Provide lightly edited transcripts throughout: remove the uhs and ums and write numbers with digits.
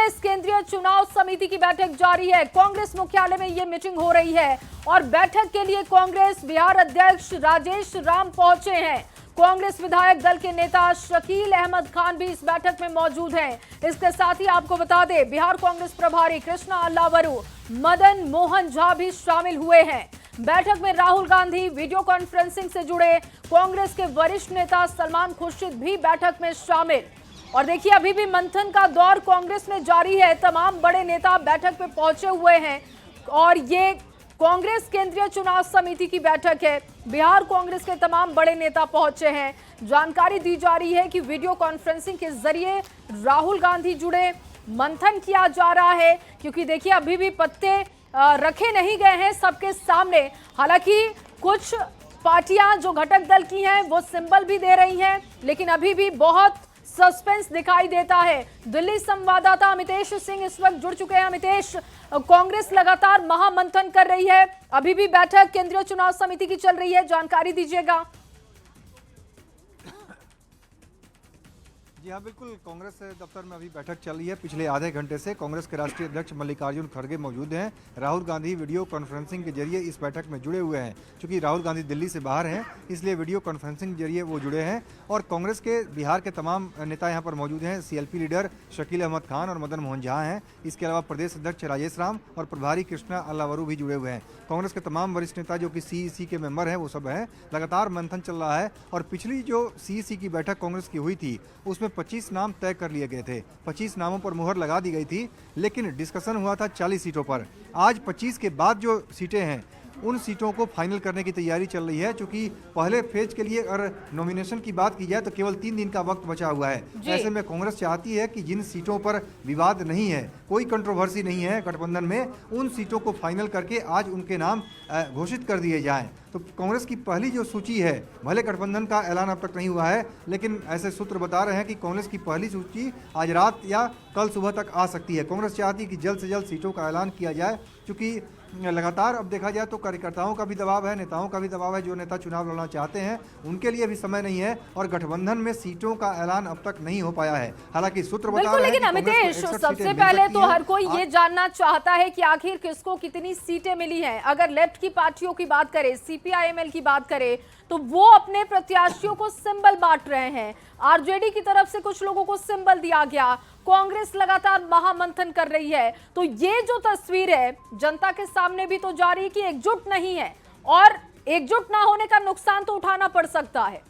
कांग्रेस केंद्रीय चुनाव समिति की बैठक जारी है। कांग्रेस मुख्यालय में ये मीटिंग हो रही है और बैठक के लिए कांग्रेस बिहार अध्यक्ष राजेश राम पहुंचे हैं। कांग्रेस विधायक दल के नेता शकील अहमद खान भी इस बैठक में मौजूद हैं। इसके साथ ही आपको बता दें, बिहार कांग्रेस प्रभारी कृष्णा अल्लावरू, मदन मोहन झा भी शामिल हुए हैं। बैठक में राहुल गांधी, वीडियो कॉन्फ्रेंसिंग से जुड़े कांग्रेस के वरिष्ठ नेता सलमान खुर्शीद भी बैठक में शामिल। और देखिए, अभी भी मंथन का दौर कांग्रेस में जारी है। तमाम बड़े नेता बैठक में पहुंचे हुए हैं और ये कांग्रेस केंद्रीय चुनाव समिति की बैठक है। बिहार कांग्रेस के तमाम बड़े नेता पहुंचे हैं। जानकारी दी जा रही है कि वीडियो कॉन्फ्रेंसिंग के जरिए राहुल गांधी जुड़े, मंथन किया जा रहा है, क्योंकि देखिए अभी भी पत्ते रखे नहीं गए हैं सबके सामने। हालांकि कुछ पार्टियां जो घटक दल की हैं वो सिंबल भी दे रही हैं, लेकिन अभी भी बहुत सस्पेंस दिखाई देता है। दिल्ली संवाददाता अमितेश सिंह इस वक्त जुड़ चुके हैं। अमितेश, कांग्रेस लगातार महामंथन कर रही है, अभी भी बैठक केंद्रीय चुनाव समिति की चल रही है, जानकारी दीजिएगा। जी हाँ, बिल्कुल। कांग्रेस दफ्तर में अभी बैठक चल रही है। पिछले आधे घंटे से कांग्रेस के राष्ट्रीय अध्यक्ष मल्लिकार्जुन खड़गे मौजूद हैं। राहुल गांधी वीडियो कॉन्फ्रेंसिंग के जरिए इस बैठक में जुड़े हुए हैं। क्योंकि राहुल गांधी दिल्ली से बाहर हैं, इसलिए वीडियो कॉन्फ्रेंसिंग के जरिए वो जुड़े हैं। और कांग्रेस के बिहार के तमाम नेता यहाँ पर मौजूद हैं। CLP लीडर शकील अहमद खान और मदन मोहन झा हैं। इसके अलावा प्रदेश अध्यक्ष राजेश राम और प्रभारी कृष्णा अल्लावरू भी जुड़े हुए हैं। कांग्रेस के तमाम वरिष्ठ नेता जो कि CEC के मेंबर हैं वो सब हैं। लगातार मंथन चल रहा है और पिछली जो CEC की बैठक कांग्रेस की हुई थी उसमें 25 नाम तय कर लिए गए थे। 25 नामों पर मुहर लगा दी गई थी, लेकिन डिस्कशन हुआ था 40 सीटों पर। आज 25 के बाद जो सीटें हैं उन सीटों को फाइनल करने की तैयारी चल रही है। क्योंकि पहले फेज के लिए अगर नॉमिनेशन की बात की जाए तो केवल 3 दिन का वक्त बचा हुआ है। ऐसे में कांग्रेस चाहती है कि जिन सीटों पर विवाद नहीं है, कोई कंट्रोवर्सी नहीं है गठबंधन में, उन सीटों को फाइनल करके आज उनके नाम घोषित कर दिए जाएं। तो कांग्रेस की पहली जो सूची है, भले गठबंधन का ऐलान अब तक नहीं हुआ है, लेकिन ऐसे सूत्र बता रहे हैं कि कांग्रेस की पहली सूची आज रात या कल सुबह तक आ सकती है। कांग्रेस चाहती है कि जल्द से जल्द सीटों का ऐलान किया जाए, क्योंकि लगातार अब देखा जाए तो कार्यकर्ताओं का भी दबाव है, नेताओं का भी दबाव है। जो नेता चुनाव लड़ना चाहते हैं उनके लिए भी समय नहीं है और गठबंधन में सीटों का ऐलान अब तक नहीं हो पाया है। हालांकि सूत्र बता रहे हैं। लेकिन अमितेश, सबसे पहले तो हर कोई ये जानना चाहता है कि आखिर किसको कितनी सीटें मिली हैं। अगर लेफ्ट की पार्टियों की बात करें, CPIML की बात करें, तो वो अपने प्रत्याशियों को सिंबल बांट रहे हैं। RJD की तरफ से कुछ लोगों को सिंबल दिया गया। कांग्रेस लगातार महामंथन कर रही है। तो ये जो तस्वीर है जनता के सामने भी तो जा रही है कि एकजुट नहीं है, और एकजुट ना होने का नुकसान तो उठाना पड़ सकता है।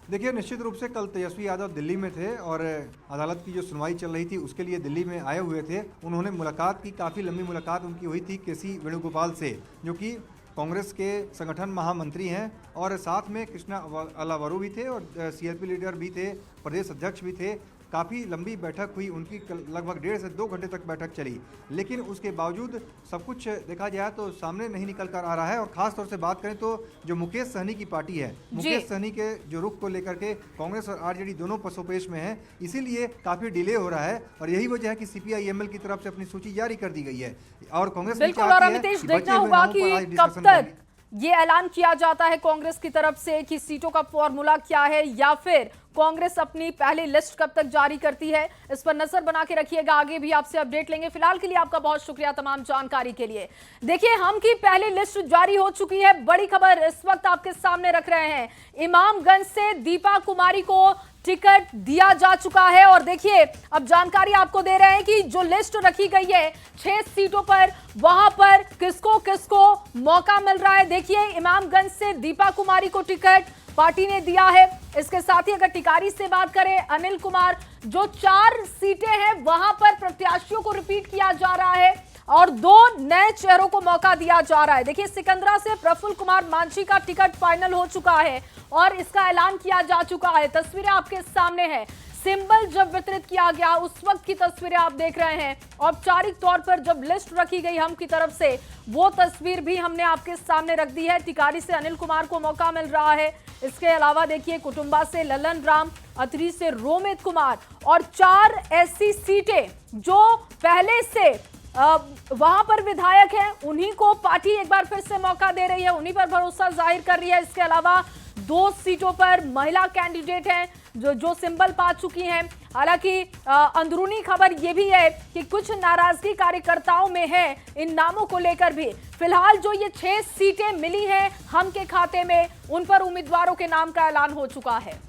देखिए, निश्चित रूप से कल तेजस्वी यादव दिल्ली में थे और अदालत की जो सुनवाई चल रही थी उसके लिए दिल्ली में आए हुए थे। उन्होंने मुलाकात की, काफ़ी लंबी मुलाकात उनकी हुई थी KC वेणुगोपाल से, जो कि कांग्रेस के संगठन महामंत्री हैं, और साथ में कृष्णा अल्लावरू भी थे और CLP लीडर भी थे, प्रदेश अध्यक्ष भी थे। काफ़ी लंबी बैठक हुई उनकी, लगभग 1.5 से 2 घंटे तक बैठक चली। लेकिन उसके बावजूद सब कुछ देखा जाए तो सामने नहीं निकल कर आ रहा है। और ख़ास तौर से बात करें तो जो मुकेश सहनी की पार्टी है, मुकेश सहनी के जो रुख को लेकर के कांग्रेस और RJD दोनों पसोपेश में है, इसीलिए काफ़ी डिले हो रहा है। और यही वजह है कि CPIML की तरफ से अपनी सूची जारी कर दी गई है। और कांग्रेस देखना होगा कि कब तक ये ऐलान किया जाता है कांग्रेस की तरफ से कि सीटों का फॉर्मूला क्या है, या फिर कांग्रेस अपनी पहली लिस्ट कब तक जारी करती है। इस पर नजर बना के रखिएगा, आगे भी आपसे अपडेट लेंगे। फिलहाल के लिए आपका बहुत शुक्रिया तमाम जानकारी के लिए। देखिए, हम की पहली लिस्ट जारी हो चुकी है। बड़ी खबर इस वक्त आपके सामने रख रहे हैं। इमामगंज से दीपा कुमारी को टिकट दिया जा चुका है। और देखिए, अब जानकारी आपको दे रहे हैं कि जो लिस्ट रखी गई है 6 सीटों पर, वहां पर किसको किसको मौका मिल रहा है। देखिए, इमामगंज से दीपा कुमारी को टिकट पार्टी ने दिया है। इसके साथ ही अगर टिकारी से बात करें, अनिल कुमार, जो 4 सीटें हैं वहां पर प्रत्याशियों को रिपीट किया जा रहा है और 2 नए चेहरों को मौका दिया जा रहा है। देखिए, सिकंदरा से प्रफुल्ल कुमार मांझी का टिकट फाइनल हो चुका है और इसका ऐलान किया जा चुका है। तस्वीरें आपके सामने हैं। सिंबल जब वितरित किया गया उस वक्त की तस्वीरें आप देख रहे हैं। औपचारिक तौर पर जब लिस्ट रखी गई हम की तरफ से, वो तस्वीर भी हमने आपके सामने रख दी है। टिकारी से अनिल कुमार को मौका मिल रहा है। इसके अलावा देखिए, कुटुंबा से ललन राम, अतरी से रोमित कुमार, और 4 ऐसी सीटें जो पहले से वहां पर विधायक हैं, उन्हीं को पार्टी एक बार फिर से मौका दे रही है, उन्हीं पर भरोसा जाहिर कर रही है। इसके अलावा 2 सीटों पर महिला कैंडिडेट हैं जो सिंबल पा चुकी हैं। हालांकि अंदरूनी खबर यह भी है कि कुछ नाराजगी कार्यकर्ताओं में है इन नामों को लेकर भी। फिलहाल जो ये 6 सीटें मिली हैं हम के खाते में, उन पर उम्मीदवारों के नाम का ऐलान हो चुका है।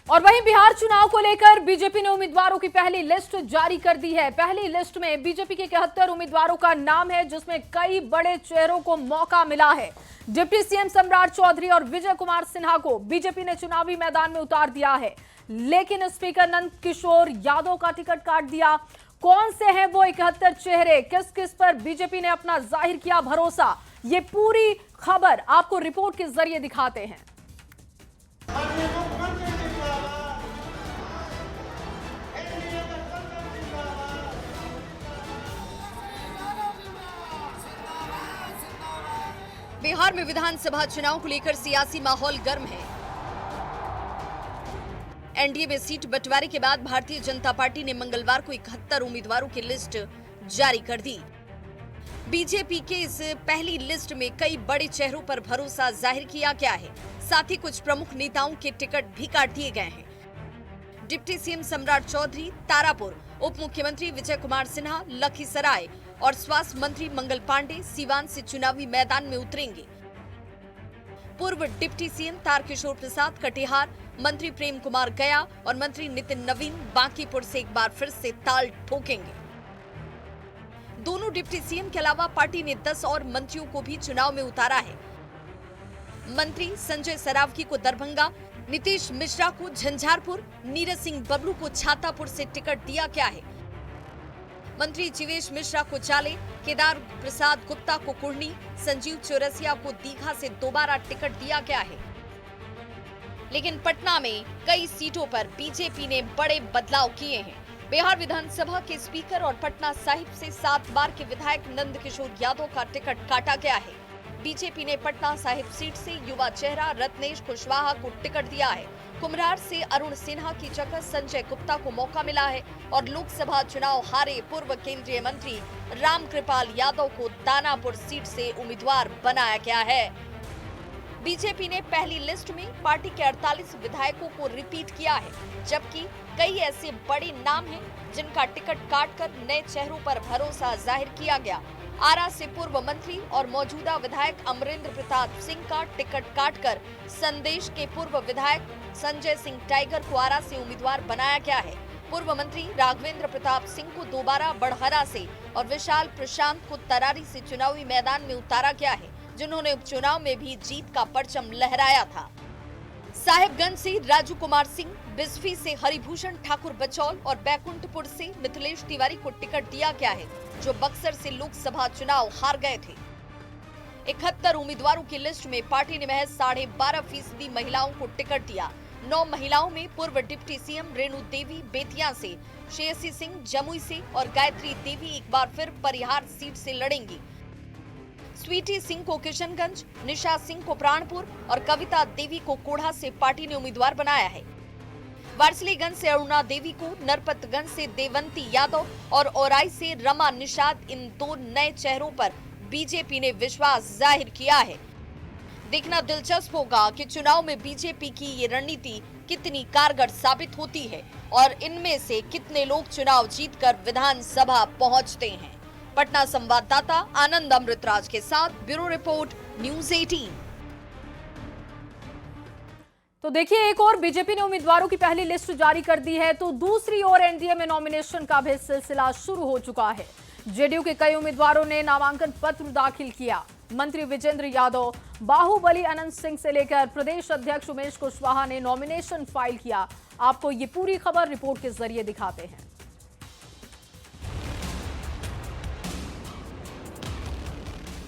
और वहीं बिहार चुनाव को लेकर बीजेपी ने उम्मीदवारों की पहली लिस्ट जारी कर दी है। पहली लिस्ट में बीजेपी के 71 उम्मीदवारों का नाम है, जिसमें कई बड़े चेहरों को मौका मिला है। डिप्टी सीएम सम्राट चौधरी और विजय कुमार सिन्हा को बीजेपी ने चुनावी मैदान में उतार दिया है, लेकिन स्पीकर नंद किशोर यादव का टिकट काट दिया। कौन से हैं वो 71 चेहरे, किस किस पर बीजेपी ने अपना जाहिर किया भरोसा, ये पूरी खबर आपको रिपोर्ट के जरिए दिखाते हैं। बिहार में विधानसभा चुनाव को लेकर सियासी माहौल गर्म है। एनडीए में सीट बंटवारे के बाद भारतीय जनता पार्टी ने मंगलवार को 71 उम्मीदवारों की लिस्ट जारी कर दी। बीजेपी के इस पहली लिस्ट में कई बड़े चेहरों पर भरोसा जाहिर किया गया है, साथ ही कुछ प्रमुख नेताओं के टिकट भी काट दिए गए हैं। डिप्टी सीएम सम्राट चौधरी तारापुर, उप मुख्यमंत्री विजय कुमार सिन्हा लखीसराय और स्वास्थ्य मंत्री मंगल पांडे सीवान से चुनावी मैदान में उतरेंगे। पूर्व डिप्टी सीएम तारकिशोर प्रसाद कटिहार, मंत्री प्रेम कुमार गया और मंत्री नितिन नवीन बांकीपुर से एक बार फिर से ताल ठोकेंगे। दोनों डिप्टी सीएम के अलावा पार्टी ने 10 और मंत्रियों को भी चुनाव में उतारा है। मंत्री संजय सरावगी को दरभंगा, नीतीश मिश्रा को झंझारपुर, नीरज सिंह बबलू को छातापुर से टिकट दिया गया है। मंत्री जीवेश मिश्रा को चाले, केदार प्रसाद गुप्ता को कुर्नी, संजीव चौरसिया को दीघा से दोबारा टिकट दिया गया है। लेकिन पटना में कई सीटों पर बीजेपी ने बड़े बदलाव किए हैं। बिहार विधानसभा के स्पीकर और पटना साहिब से 7 बार के विधायक नंद किशोर यादव का टिकट काटा गया है। बीजेपी ने पटना साहिब सीट से युवा चेहरा रत्नेश कुशवाहा को टिकट दिया है। कुम्हरार से अरुण सिन्हा की जगह संजय गुप्ता को मौका मिला है और लोकसभा चुनाव हारे पूर्व केंद्रीय मंत्री रामकृपाल यादव को दानापुर सीट से उम्मीदवार बनाया गया है। बीजेपी ने पहली लिस्ट में पार्टी के 48 विधायकों को रिपीट किया है, जबकि कई ऐसे बड़े नाम हैं जिनका टिकट काटकर नए चेहरों पर भरोसा जाहिर किया गया। आरा से पूर्व मंत्री और मौजूदा विधायक अमरेंद्र प्रताप सिंह का टिकट काटकर संदेश के पूर्व विधायक संजय सिंह टाइगर को आरा से उम्मीदवार बनाया गया है। पूर्व मंत्री राघवेंद्र प्रताप सिंह को दोबारा बड़हरा से और विशाल प्रशांत को तरारी से चुनावी मैदान में उतारा गया है, जिन्होंने उपचुनाव में भी जीत का परचम लहराया था। साहिबगंज से राजू कुमार सिंह, बिस्फी से हरिभूषण ठाकुर बचौल और बैकुंठपुर से मिथिलेश तिवारी को टिकट दिया गया है, जो बक्सर से लोकसभा चुनाव हार गए थे। 71 उम्मीदवारों की लिस्ट में पार्टी ने महज 12.5% महिलाओं को टिकट दिया। 9 महिलाओं में पूर्व डिप्टी सीएम रेणु देवी बेतिया से, श्रेयसी सिंह जमुई से और गायत्री देवी एक बार फिर परिहार सीट से लड़ेंगी। स्वीटी सिंह को किशनगंज, निशा सिंह को प्राणपुर और कविता देवी को कोढ़ा से पार्टी ने उम्मीदवार बनाया है। वारसलीगंज से अरुणा देवी को, नरपतगंज से देवंती यादव और औराई से रमा निषाद, इन 2 नए चेहरों पर बीजेपी ने विश्वास जाहिर किया है। देखना दिलचस्प होगा कि चुनाव में बीजेपी की ये रणनीति कितनी कारगर साबित होती है और इनमें से कितने लोग चुनाव जीतकर विधानसभा पहुंचते हैं। पटना संवाददाता आनंद अमृतराज के साथ ब्यूरो रिपोर्ट न्यूज़ 18। तो देखिए, एक और बीजेपी ने उम्मीदवारों की पहली लिस्ट जारी कर दी है, तो दूसरी ओर एनडीए में नॉमिनेशन का भी सिलसिला शुरू हो चुका है। जेडीयू के कई उम्मीदवारों ने नामांकन पत्र दाखिल किया। मंत्री विजेंद्र यादव, बाहुबली अनंत सिंह से लेकर प्रदेश अध्यक्ष उमेश कुशवाहा ने नॉमिनेशन फाइल किया। आपको ये पूरी खबर रिपोर्ट के जरिए दिखाते हैं।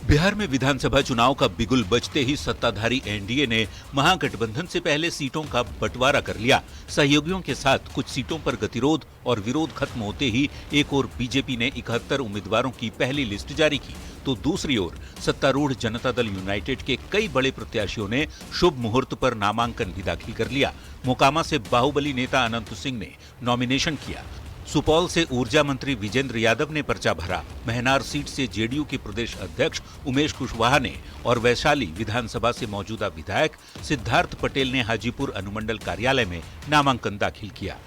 बिहार में विधानसभा चुनाव का बिगुल बजते ही सत्ताधारी एनडीए ने महागठबंधन से पहले सीटों का बंटवारा कर लिया। सहयोगियों के साथ कुछ सीटों पर गतिरोध और विरोध खत्म होते ही एक ओर बीजेपी ने 71 उम्मीदवारों की पहली लिस्ट जारी की, तो दूसरी ओर सत्तारूढ़ जनता दल यूनाइटेड के कई बड़े प्रत्याशियों ने शुभ मुहूर्त पर नामांकन भी दाखिल कर लिया। मोकामा से बाहुबली नेता अनंत सिंह ने नॉमिनेशन किया। सुपौल से ऊर्जा मंत्री विजेंद्र यादव ने पर्चा भरा। महनार सीट से जेडीयू के प्रदेश अध्यक्ष उमेश कुशवाहा ने और वैशाली विधानसभा से मौजूदा विधायक सिद्धार्थ पटेल ने हाजीपुर अनुमंडल कार्यालय में नामांकन दाखिल किया।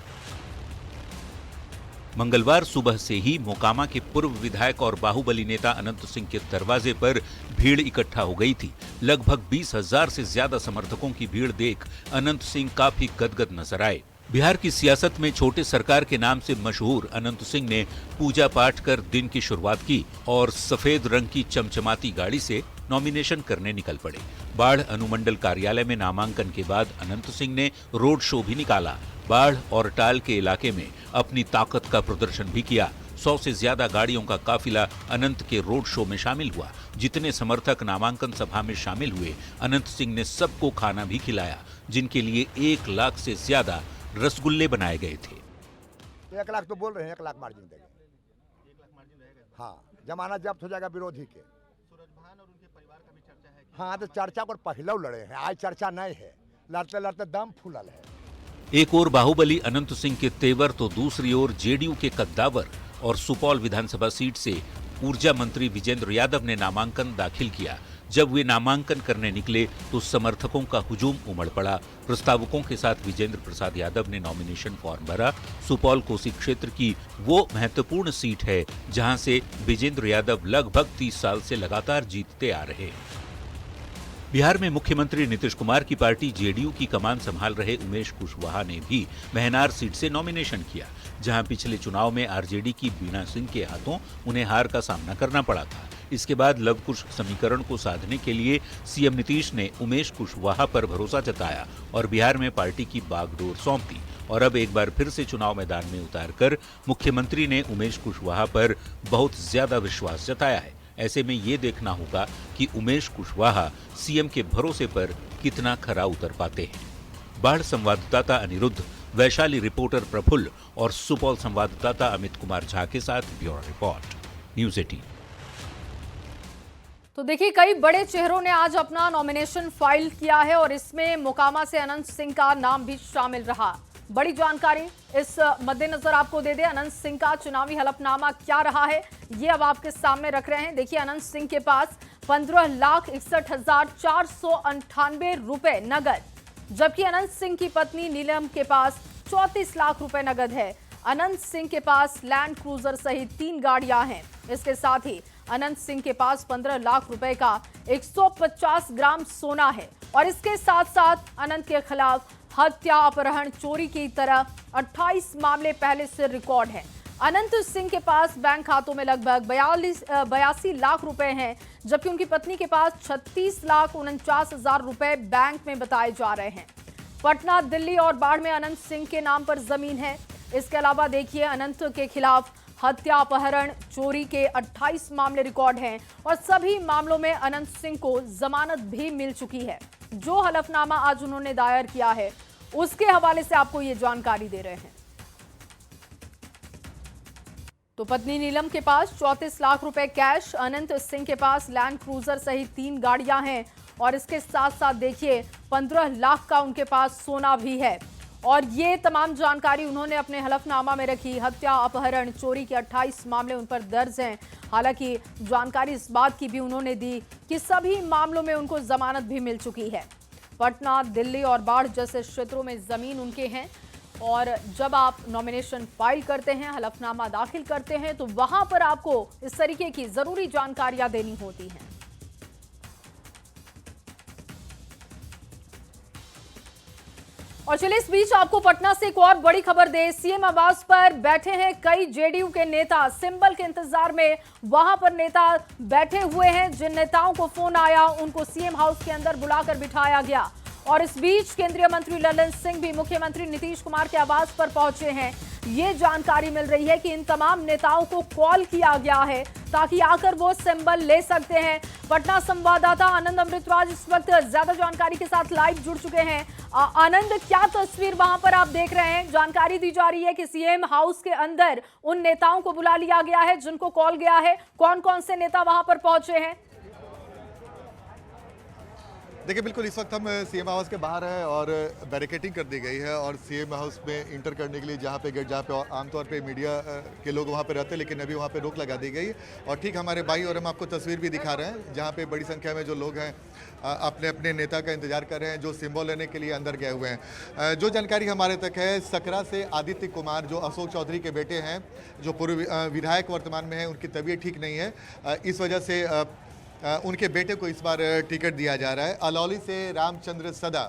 मंगलवार सुबह से ही मोकामा के पूर्व विधायक और बाहुबली नेता अनंत सिंह के दरवाजे पर भीड़ इकट्ठा हो गई थी। लगभग 20,000 से ज्यादा समर्थकों की भीड़ देख अनंत सिंह काफी गदगद नजर आए। बिहार की सियासत में छोटे सरकार के नाम से मशहूर अनंत सिंह ने पूजा पाठ कर दिन की शुरुआत की और सफेद रंग की चमचमाती गाड़ी से नॉमिनेशन करने निकल पड़े। बाढ़ अनुमंडल कार्यालय में नामांकन के बाद अनंत सिंह ने रोड शो भी निकाला। बाढ़ और टाल के इलाके में अपनी ताकत का प्रदर्शन भी किया। 100 से ज्यादा गाड़ियों का काफिला अनंत के रोड शो में शामिल हुआ। जितने समर्थक नामांकन सभा में शामिल हुए, अनंत सिंह ने सबको खाना भी खिलाया, जिनके लिए 1 लाख से ज्यादा रसगुल्ले बनाए गए थे। 1 लाख तो बोल रहे हैं, 1 लाख मार्जिन देंगे। 1 लाख मार्जिन रहेगा। हाँ, जमानत जब्त हो जाएगा विरोधी के। सूरजभान और उनके परिवार का भी चर्चा है। हाँ, तो चर्चा पर पहले लड़े हैं, आज चर्चा नहीं है। लड़ते लड़ते दम फूलल है। एक ओर बाहुबली अनंत सिंह के तेवर तो दूसरी ओर जेडीयू के कद्दावर और सुपौल विधानसभा सीट से ऊर्जा मंत्री विजेंद्र यादव ने नामांकन दाखिल किया। जब वे नामांकन करने निकले तो समर्थकों का हुजूम उमड़ पड़ा। प्रस्तावकों के साथ विजेंद्र प्रसाद यादव ने नॉमिनेशन फॉर्म भरा। सुपौल कोसी क्षेत्र की वो महत्वपूर्ण सीट है जहां से विजेंद्र यादव लगभग 30 साल से लगातार जीतते आ रहे हैं। बिहार में मुख्यमंत्री नीतीश कुमार की पार्टी जेडीयू की कमान संभाल रहे उमेश कुशवाहा ने भी महनार सीट से नॉमिनेशन किया, जहां पिछले चुनाव में आरजेडी की बीणा सिंह के हाथों उन्हें हार का सामना करना पड़ा था। इसके बाद लव कुश समीकरण को साधने के लिए सीएम नीतीश ने उमेश कुशवाहा पर भरोसा जताया और बिहार में पार्टी की बागडोर सौंप दी। और अब एक बार फिर से चुनाव मैदान में उतारकर मुख्यमंत्री ने उमेश कुशवाहा पर बहुत ज्यादा विश्वास जताया है। ऐसे में ये देखना होगा कि उमेश कुशवाहा सीएम के भरोसे पर कितना खरा उतर पाते हैं। बाढ़ संवाददाता अनिरुद्ध, वैशाली रिपोर्टर प्रफुल्ल और सुपौल संवाददाता अमित कुमार झा के साथ ब्यूरो रिपोर्ट, न्यूज़ 18। तो देखिए, कई बड़े चेहरों ने आज अपना नॉमिनेशन फाइल किया है और इसमें मोकामा से अनंत सिंह का नाम भी शामिल रहा। बड़ी जानकारी इस मद्देनजर आपको दे दे, अनंत सिंह का चुनावी हलफनामा क्या रहा है ये अब आपके सामने रख रहे हैं। देखिए, अनंत सिंह के पास 15,61,498 रुपए नगद, जबकि अनंत सिंह की पत्नी नीलम के पास 34 लाख रुपए नगद है। अनंत सिंह के पास लैंड क्रूजर सहित 3 गाड़ियां हैं। इसके साथ ही अनंत सिंह के पास 15 लाख रुपए का 150 ग्राम सोना है और इसके साथ साथ अनंत के खिलाफ हत्या, अपहरण, चोरी की तरह 28 मामले पहले से रिकॉर्ड हैं। अनंत सिंह के पास बैंक खातों में लगभग 82 लाख रुपए हैं, जबकि उनकी पत्नी के पास 36,49,000 रुपए बैंक में बताए जा रहे हैं। पटना, दिल्ली और बाढ़ में अनंत सिंह के नाम पर जमीन है। इसके अलावा देखिए, अनंत के खिलाफ हत्या, अपहरण, चोरी के 28 मामले रिकॉर्ड हैं और सभी मामलों में अनंत सिंह को जमानत भी मिल चुकी है। जो हलफनामा आज उन्होंने दायर किया है उसके हवाले से आपको ये जानकारी दे रहे हैं। तो पत्नी नीलम के पास 34 लाख रुपए कैश, अनंत सिंह के पास लैंड क्रूजर सहित 3 गाड़ियां हैं और इसके साथ साथ देखिए 15 लाख का उनके पास सोना भी है। और ये तमाम जानकारी उन्होंने अपने हलफनामा में रखी। हत्या, अपहरण, चोरी के 28 मामले उन पर दर्ज हैं। हालांकि जानकारी इस बात की भी उन्होंने दी कि सभी मामलों में उनको जमानत भी मिल चुकी है। पटना, दिल्ली और बाढ़ जैसे क्षेत्रों में जमीन उनके हैं और जब आप नॉमिनेशन फाइल करते हैं, हलफनामा दाखिल करते हैं, तो वहां पर आपको इस तरीके की जरूरी जानकारियां देनी होती हैं। और चलिए, इस बीच आपको पटना से एक और बड़ी खबर दे। सीएम आवास पर बैठे हैं कई जेडीयू के नेता, सिंबल के इंतजार में वहां पर नेता बैठे हुए हैं। जिन नेताओं को फोन आया उनको सीएम हाउस के अंदर बुलाकर बिठाया गया। और इस बीच केंद्रीय मंत्री ललन सिंह भी मुख्यमंत्री नीतीश कुमार के आवास पर पहुंचे हैं। ये जानकारी मिल रही है कि इन तमाम नेताओं को कॉल किया गया है ताकि आकर वो सिंबल ले सकते हैं। पटना संवाददाता आनंद अमृतराज इस वक्त ज्यादा जानकारी के साथ लाइव जुड़ चुके हैं। आनंद, क्या तस्वीर वहां पर आप देख रहे हैं? जानकारी दी जा रही है कि सीएम हाउस के अंदर उन नेताओं को बुला लिया गया है जिनको कॉल गया है। कौन कौन से नेता वहां पर पहुंचे हैं? देखिए बिल्कुल इस वक्त हम सीएम हाउस के बाहर हैं और बैरिकेडिंग कर दी गई है और सीएम हाउस में इंटर करने के लिए जहाँ पे आमतौर पे मीडिया के लोग वहाँ पे रहते हैं, लेकिन अभी वहाँ पे रोक लगा दी गई और ठीक हमारे बाई और हम आपको तस्वीर भी दिखा रहे हैं जहाँ पे बड़ी संख्या में जो लोग हैं अपने अपने नेता का इंतजार कर रहे हैं जो सिंबल लेने के लिए अंदर गए हुए हैं। जो जानकारी हमारे तक है, सकरा से आदित्य कुमार जो अशोक चौधरी के बेटे हैं, जो पूर्व विधायक वर्तमान में हैं, उनकी तबीयत ठीक नहीं है, इस वजह से उनके बेटे को इस बार टिकट दिया जा रहा है। अलौली से रामचंद्र सदा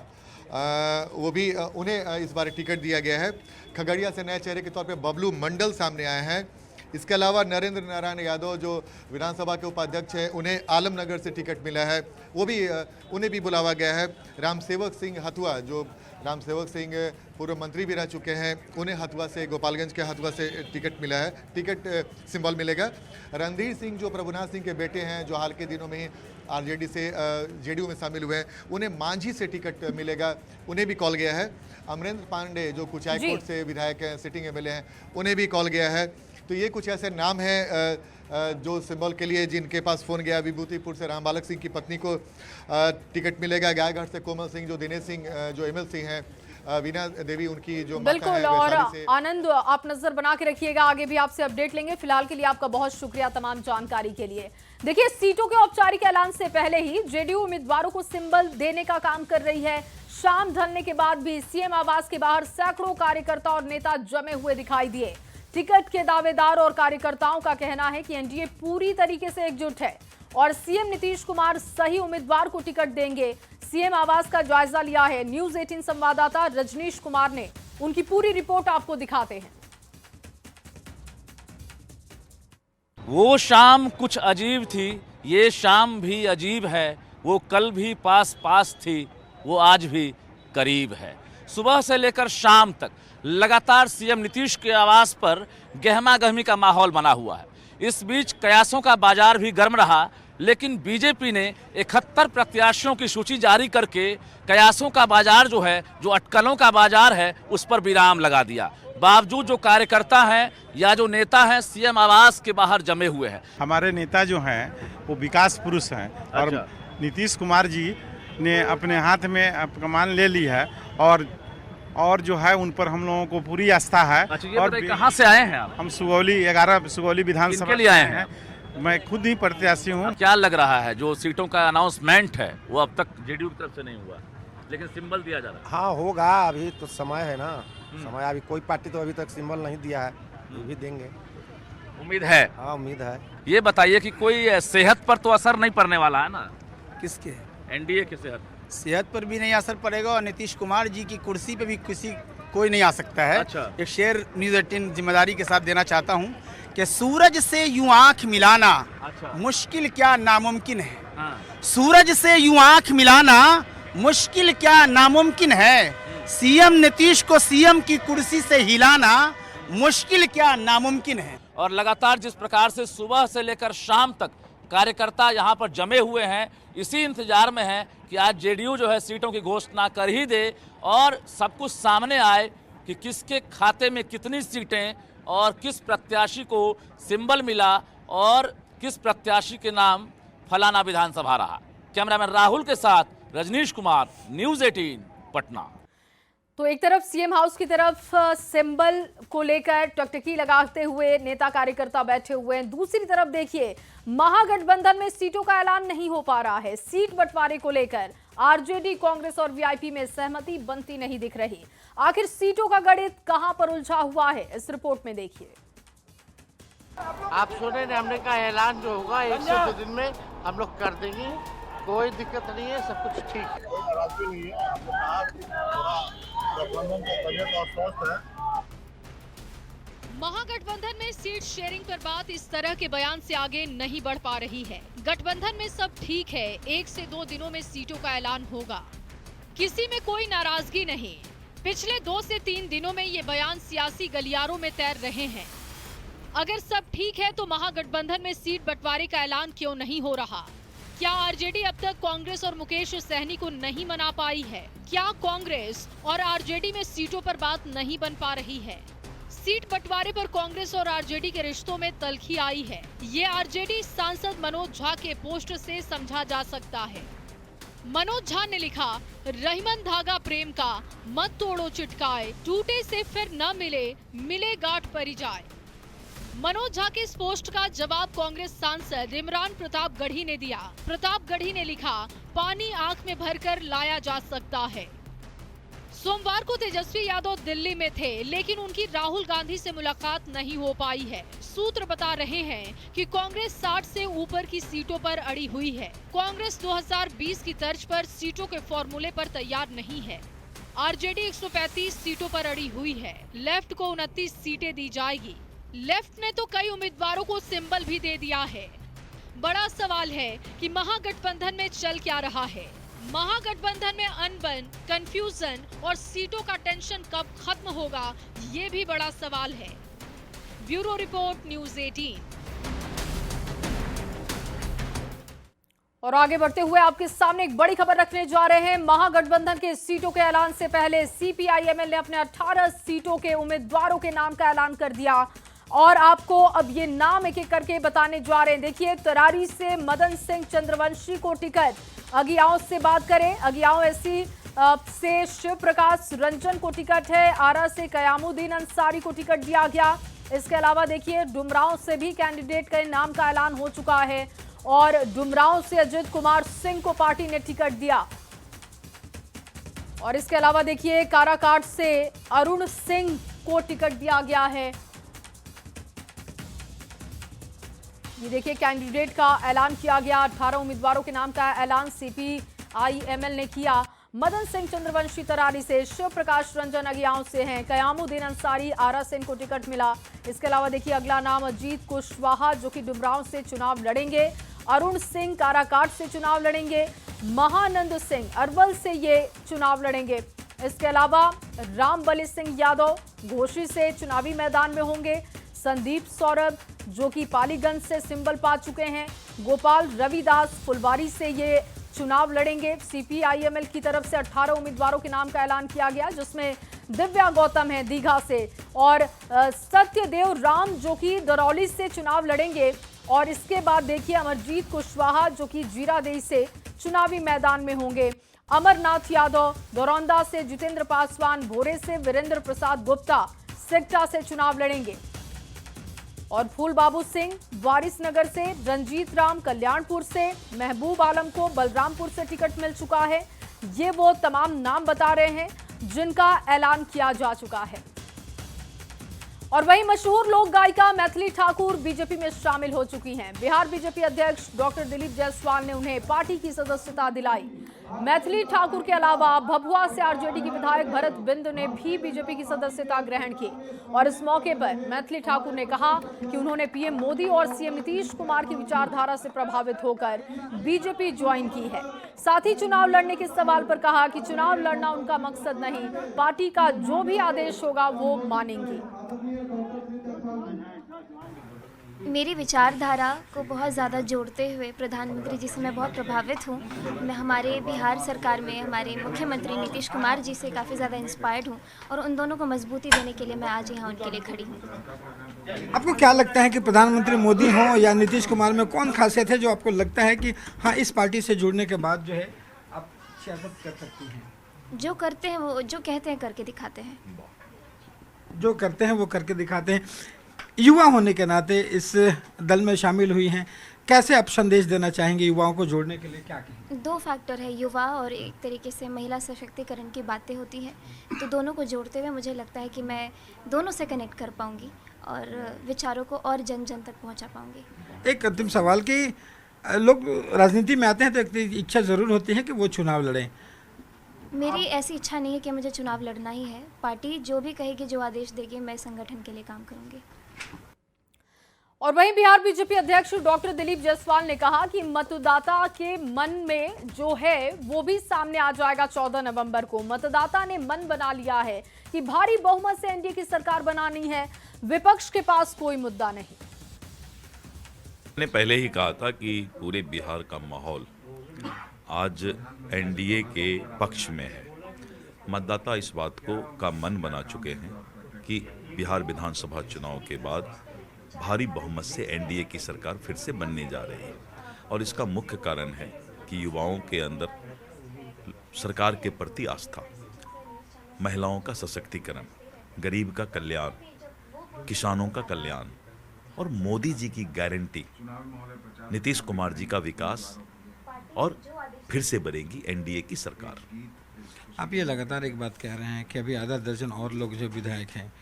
वो भी उन्हें इस बार टिकट दिया गया है। खगड़िया से नए चेहरे के तौर पे बबलू मंडल सामने आए हैं। इसके अलावा नरेंद्र नारायण यादव जो विधानसभा के उपाध्यक्ष हैं, उन्हें आलमनगर से टिकट मिला है, वो भी उन्हें भी बुलावा गया है। रामसेवक सिंह हथुआ जो रामसेवक सिंह पूर्व मंत्री भी रह चुके हैं, उन्हें हथुआ से, गोपालगंज के हथुआ से टिकट मिला है, टिकट सिंबल मिलेगा। रणधीर सिंह जो प्रभुनाथ सिंह के बेटे हैं, जो हाल के दिनों में ही आरजेडी से जेडीयू में शामिल हुए हैं, उन्हें मांझी से टिकट मिलेगा, उन्हें भी कॉल गया है। अमरेंद्र पांडे जो कुचायकोट से विधायक हैं, सिटिंग एमएलए हैं, उन्हें भी कॉल गया है। तो ये कुछ ऐसे नाम हैं जो सिंबल के लिए जिनके पास फ़ोन गया। विभूतिपुर से रामबालक सिंह की पत्नी को टिकट मिलेगा। गायघाट से कोमल सिंह जो दिनेश सिंह जो एमएलसी हैं, वीणा देवी उनकी जो बिल्कुल। और आनंद आप नजर बना के रखिएगा, आगे भी आपसे अपडेट लेंगे। फिलहाल के लिए आपका बहुत शुक्रिया तमाम जानकारी के लिए। देखिए, सीटों के औपचारिक ऐलान से पहले ही जेडीयू उम्मीदवारों को सिंबल देने का काम कर रही है। शाम ढलने के बाद भी सीएम आवास के बाहर सैकड़ों कार्यकर्ता और नेता जमे हुए दिखाई दिए। टिकट के दावेदार और कार्यकर्ताओं का कहना है कि एनडीए पूरी तरीके से एकजुट है और सीएम नीतीश कुमार सही उम्मीदवार को टिकट देंगे। सीएम आवास का जायजा लिया है न्यूज़ 18 संवाददाता रजनीश कुमार ने, उनकी पूरी रिपोर्ट आपको दिखाते हैं। वो शाम कुछ अजीब थी, ये शाम भी अजीब है। वो कल भी पास पास थी, वो आज भी करीब है। सुबह से लेकर शाम तक लगातार सीएम नीतीश के आवास पर गहमा गहमी का माहौल बना हुआ है। इस बीच कयासों का बाजार भी गर्म रहा, लेकिन बीजेपी ने 71 प्रत्याशियों की सूची जारी करके कयासों का बाजार जो है, जो अटकलों का बाजार है, उस पर विराम लगा दिया। बावजूद जो कार्यकर्ता हैं या जो नेता हैं सीएम आवास के बाहर जमे हुए हैं। हमारे नेता जो हैं वो विकास पुरुष हैं और नीतीश कुमार जी ने अपने हाथ में कमान ले ली है और जो है उन पर हम लोगों को पूरी आस्था है। और कहाँ से आए हैं आप? हम सुगौली 11 सुगौली विधानसभा के लिए आए हैं। मैं खुद ही प्रत्याशी हूँ। क्या लग रहा है जो सीटों का अनाउंसमेंट है वो अब तक जेडीयू की तरफ से नहीं हुआ, लेकिन सिंबल दिया जा रहा है? हाँ होगा, अभी तो समय है ना, समय। अभी कोई पार्टी तो अभी तक सिंबल नहीं दिया है, ये भी देंगे, उम्मीद है। हाँ उम्मीद है। ये बताइए कि कोई सेहत पर तो असर नहीं पड़ने वाला है ना? किसके? एनडीए की सेहत पर भी नहीं असर पड़ेगा और नीतीश कुमार जी की कुर्सी पे भी कोई नहीं आ सकता है। अच्छा। एक शेर न्यूज़ 18 जिम्मेदारी के साथ देना चाहता हूँ कि सूरज से यूं आंख मिलाना मुश्किल क्या नामुमकिन है। सूरज से यूं आंख मिलाना मुश्किल क्या नामुमकिन है। सीएम नीतीश को सीएम की कुर्सी से हिलाना मुश्किल क्या नामुमकिन है। और लगातार जिस प्रकार से सुबह से लेकर शाम तक कार्यकर्ता यहाँ पर जमे हुए हैं, इसी इंतजार में हैं कि आज जेडीयू जो है सीटों की घोषणा कर ही दे और सब कुछ सामने आए कि किसके खाते में कितनी सीटें और किस प्रत्याशी को सिंबल मिला और किस प्रत्याशी के नाम फलाना विधानसभा रहा। कैमरामैन राहुल के साथ रजनीश कुमार, न्यूज़ 18 पटना। तो एक तरफ सीएम हाउस की तरफ सिंबल को लेकर टकटकी लगाते हुए नेता कार्यकर्ता बैठे हुए हैं, दूसरी तरफ देखिए महागठबंधन में सीटों का ऐलान नहीं हो पा रहा है। सीट बंटवारे को लेकर आरजेडी, कांग्रेस और वीआईपी में सहमति बनती नहीं दिख रही। आखिर सीटों का गणित कहां पर उलझा हुआ है, इस रिपोर्ट में देखिए। आप सुने ना, हमने कहा ऐलान जो होगा 1 से 2 दिन में हम लोग कर देंगे, कोई दिक्कत नहीं है, सब कुछ ठीक है। कोई नाराजगी नहीं है। आपने कहा कि गठबंधन का बजट और स्वस्थ है। महागठबंधन में सीट शेयरिंग पर बात इस तरह के बयान से आगे नहीं बढ़ पा रही है। गठबंधन में सब ठीक है, 1 से 2 दिनों में सीटों का ऐलान होगा, किसी में कोई नाराजगी नहीं। पिछले 2 से 3 दिनों में ये बयान सियासी गलियारों में तैर रहे हैं। अगर सब ठीक है तो महागठबंधन में सीट बंटवारे का ऐलान क्यों नहीं हो रहा? क्या आरजेडी अब तक कांग्रेस और मुकेश सहनी को नहीं मना पाई है? क्या कांग्रेस और आरजेडी में सीटों पर बात नहीं बन पा रही है? सीट बंटवारे पर कांग्रेस और आरजेडी के रिश्तों में तल्खी आई है। ये आरजेडी सांसद मनोज झा के पोस्ट से समझा जा सकता है। मनोज झा ने लिखा, रहीमन धागा प्रेम का, मत तोड़ो चिटकाए, टूटे से फिर न मिले, मिले गांठ परी जाए। मनोज झा के इस पोस्ट का जवाब कांग्रेस सांसद इमरान प्रताप गढ़ी ने दिया। प्रताप गढ़ी ने लिखा, पानी आंख में भरकर लाया जा सकता है। सोमवार को तेजस्वी यादव दिल्ली में थे, लेकिन उनकी राहुल गांधी से मुलाकात नहीं हो पाई है। सूत्र बता रहे हैं कि कांग्रेस 60 से ऊपर की सीटों पर अड़ी हुई है। कांग्रेस 2020 की तर्ज पर सीटों के फॉर्मूले पर तैयार नहीं है। आरजेडी 135 सीटों पर अड़ी हुई है। लेफ्ट को 29 सीटें दी जाएगी। लेफ्ट ने तो कई उम्मीदवारों को सिंबल भी दे दिया है। बड़ा सवाल है कि महागठबंधन में चल क्या रहा है। महागठबंधन में अनबन, कंफ्यूजन और सीटों का टेंशन कब खत्म होगा, ये भी बड़ा सवाल है। Bureau report, news 18। और आगे बढ़ते हुए आपके सामने एक बड़ी खबर रखने जा रहे हैं। महागठबंधन के सीटों के ऐलान से पहले सीपीआई-एमएल ने अपने 18 सीटों के उम्मीदवारों के नाम का ऐलान कर दिया और आपको अब ये नाम एक एक करके बताने जा रहे हैं। देखिए, तरारी से मदन सिंह चंद्रवंशी को टिकट, अगियाओं से बात करें, अगियाओं एससी से शिव प्रकाश रंजन को टिकट है। आरा से कयामुद्दीन अंसारी को टिकट दिया गया। इसके अलावा देखिए, डुमरांव से भी कैंडिडेट के नाम का ऐलान हो चुका है और डुमरांव से अजित कुमार सिंह को पार्टी ने टिकट दिया। और इसके अलावा देखिए, काराकाट से अरुण सिंह को टिकट दिया गया है। ये देखिए, कैंडिडेट का ऐलान किया गया। 18 उम्मीदवारों के नाम का ऐलान सीपीआई-एमएल ने किया। मदन सिंह चंद्रवंशी तरारी से, शिव प्रकाश रंजन अगियाओं से हैं, कयामुद्दीन अंसारी आरा से इनको टिकट मिला। इसके अलावा देखिए, अगला नाम अजीत कुशवाहा जो कि डुमरांव से चुनाव लड़ेंगे। अरुण सिंह काराकाट से चुनाव लड़ेंगे। महानंद सिंह अरवल से ये चुनाव लड़ेंगे। इसके अलावा रामबली सिंह यादव घोसी से चुनावी मैदान में होंगे। संदीप सौरभ जो कि पालीगंज से सिंबल पा चुके हैं। गोपाल रविदास फुलवारी से ये चुनाव लड़ेंगे। सीपीआई-एमएल की तरफ से 18 उम्मीदवारों के नाम का ऐलान किया गया, जिसमें दिव्या गौतम है दीघा से और सत्यदेव राम जो कि दरौली से चुनाव लड़ेंगे। और इसके बाद देखिए, अमरजीत कुशवाहा जो कि जीरादेई से चुनावी मैदान में होंगे। अमरनाथ यादव दौरौंदा से, जितेंद्र पासवान भोरे से, वीरेंद्र प्रसाद गुप्ता सिकटा से चुनाव लड़ेंगे। और फूल बाबू सिंह वारिसनगर से, रंजीत राम कल्याणपुर से, महबूब आलम को बलरामपुर से टिकट मिल चुका है। ये वो तमाम नाम बता रहे हैं जिनका ऐलान किया जा चुका है। और वहीं मशहूर लोक गायिका मैथिली ठाकुर बीजेपी में शामिल हो चुकी हैं। बिहार बीजेपी अध्यक्ष डॉक्टर दिलीप जायसवाल ने उन्हें पार्टी की सदस्यता दिलाई। मैथिली ठाकुर के अलावा भभुआ से आरजेडी की विधायक भरत बिंदु ने भी बीजेपी की सदस्यता ग्रहण की। और इस मौके पर मैथिली ठाकुर ने कहा कि उन्होंने पीएम मोदी और सीएम नीतीश कुमार की विचारधारा से प्रभावित होकर बीजेपी ज्वाइन की है। साथ ही चुनाव लड़ने के सवाल पर कहा कि चुनाव लड़ना उनका मकसद नहीं, पार्टी का जो भी आदेश होगा वो मानेंगी। मेरी विचारधारा को बहुत ज़्यादा जोड़ते हुए प्रधानमंत्री जी से मैं बहुत प्रभावित हूँ। मैं हमारे बिहार सरकार में हमारे मुख्यमंत्री नीतीश कुमार जी से काफ़ी ज़्यादा इंस्पायर्ड हूँ और उन दोनों को मजबूती देने के लिए मैं आज यहाँ उनके लिए खड़ी हूँ। आपको क्या लगता है कि प्रधानमंत्री मोदी हों या नीतीश कुमार में कौन खासियत है जो आपको लगता है कि हाँ, इस पार्टी से जुड़ने के बाद जो है आप सियासत कर सकती हैं? जो करते हैं वो, जो कहते हैं करके दिखाते हैं। जो करते हैं वो करके दिखाते हैं। युवा होने के नाते इस दल में शामिल हुई हैं, कैसे आप संदेश देना चाहेंगे युवाओं को जोड़ने के लिए? क्या कहेंगे? 2 फैक्टर है, युवा और एक तरीके से महिला सशक्तिकरण की बातें होती हैं, तो दोनों को जोड़ते हुए मुझे लगता है कि मैं दोनों से कनेक्ट कर पाऊंगी और विचारों को और जन जन तक पहुंचा पाऊंगी। एक अंतिम सवाल कि लोग राजनीति में आते हैं तो एक इच्छा ज़रूर होती है कि वो चुनाव लड़ें। मेरी ऐसी इच्छा नहीं है कि मुझे चुनाव लड़ना ही है। पार्टी जो भी कहेगी, जो आदेश देगी, मैं संगठन के लिए काम करूंगी। और वहीं बिहार बीजेपी अध्यक्ष डॉक्टर दिलीप जायसवाल ने कहा कि मतदाता के मन में जो है वो भी सामने आ जाएगा 14 नवंबर को। मतदाता ने मन बना लिया है कि भारी बहुमत से एनडीए की सरकार बनानी है, विपक्ष के पास कोई मुद्दा नहीं। मैंने पहले ही कहा था कि पूरे बिहार का माहौल आज एनडीए के पक्ष में है। मतदाता इस बात का मन बना चुके हैं कि बिहार विधानसभा चुनाव के बाद भारी बहुमत से एनडीए की सरकार फिर से बनने जा रही है। और इसका मुख्य कारण है कि युवाओं के अंदर सरकार के प्रति आस्था, महिलाओं का सशक्तिकरण, गरीब का कल्याण, किसानों का कल्याण और मोदी जी की गारंटी, नीतीश कुमार जी का विकास और फिर से बनेगी एनडीए की सरकार। आप ये लगातार एक बात कह रहे हैं कि अभी आधा दर्जन और लोग जो विधायक हैं,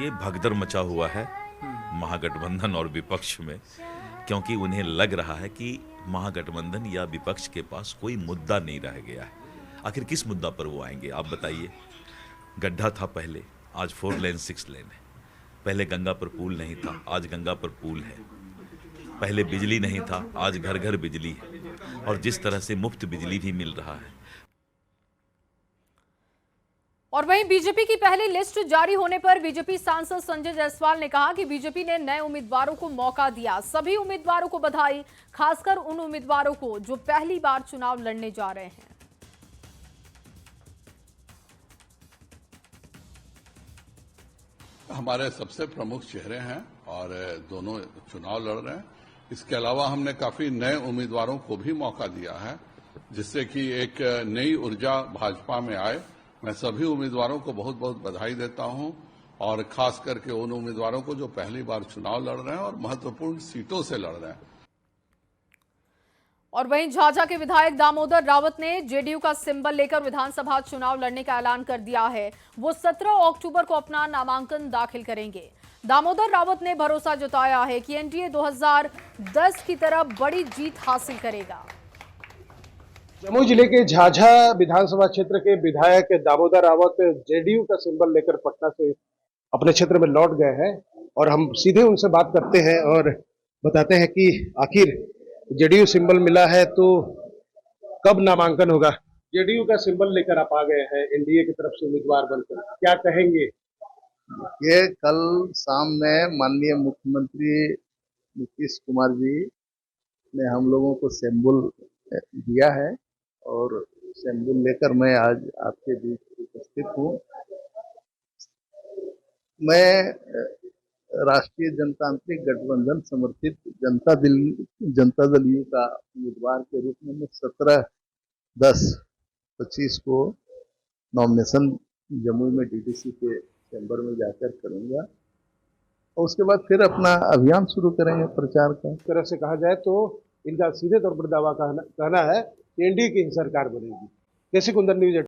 ये भगदड़ मचा हुआ है महागठबंधन और विपक्ष में, क्योंकि उन्हें लग रहा है कि महागठबंधन या विपक्ष के पास कोई मुद्दा नहीं रह गया है। आखिर किस मुद्दा पर वो आएंगे आप बताइए। गड्ढा था पहले, आज 4 लेन 6 लेन है। पहले गंगा पर पुल नहीं था, आज गंगा पर पुल है। पहले बिजली नहीं था, आज घर घर बिजली है। और जिस तरह से मुफ्त बिजली भी मिल रहा है। और वहीं बीजेपी की पहली लिस्ट जारी होने पर बीजेपी सांसद संजय जायसवाल ने कहा कि बीजेपी ने नए उम्मीदवारों को मौका दिया। सभी उम्मीदवारों को बधाई, खासकर उन उम्मीदवारों को जो पहली बार चुनाव लड़ने जा रहे हैं। हमारे सबसे प्रमुख चेहरे हैं और दोनों चुनाव लड़ रहे हैं। इसके अलावा हमने काफी नए उम्मीदवारों को भी मौका दिया है, जिससे कि एक नई ऊर्जा भाजपा में आए। मैं सभी उम्मीदवारों को बहुत बहुत बधाई देता हूं और खास करके उन उम्मीदवारों को जो पहली बार चुनाव लड़ रहे हैं और महत्वपूर्ण सीटों से लड़ रहे हैं। और वहीं झाझा के विधायक दामोदर रावत ने जेडीयू का सिंबल लेकर विधानसभा चुनाव लड़ने का ऐलान कर दिया है। वो 17 अक्टूबर को अपना नामांकन दाखिल करेंगे। दामोदर रावत ने भरोसा जताया है कि एनडीए 2010 की तरह बड़ी जीत हासिल करेगा। जमुई जिले के झाझा विधानसभा क्षेत्र के विधायक दामोदर रावत जेडीयू का सिंबल लेकर पटना से अपने क्षेत्र में लौट गए हैं और हम सीधे उनसे बात करते हैं और बताते हैं कि आखिर जेडीयू सिंबल मिला है तो कब नामांकन होगा। जेडीयू का सिंबल लेकर आप आ गए हैं एनडीए की तरफ से उम्मीदवार बनकर, क्या कहेंगे? ये कल शाम में माननीय मुख्यमंत्री नीतीश कुमार जी ने हम लोगों को सिंबल दिया है और सिंबल लेकर मैं आज आपके बीच उपस्थित हूँ। मैं राष्ट्रीय जनतांत्रिक गठबंधन समर्थित जनता दल यू का उम्मीदवार के रूप में 17/10/25 को नॉमिनेशन जमुई में डीडीसी के चैम्बर में जाकर करूंगा और उसके बाद फिर अपना अभियान शुरू करेंगे प्रचार का। इस तरह से कहा जाए तो इनका सीधे तौर पर दावा कहना है कि एनडीए की सरकार बनेगी। केसी कुंदन न्यूज।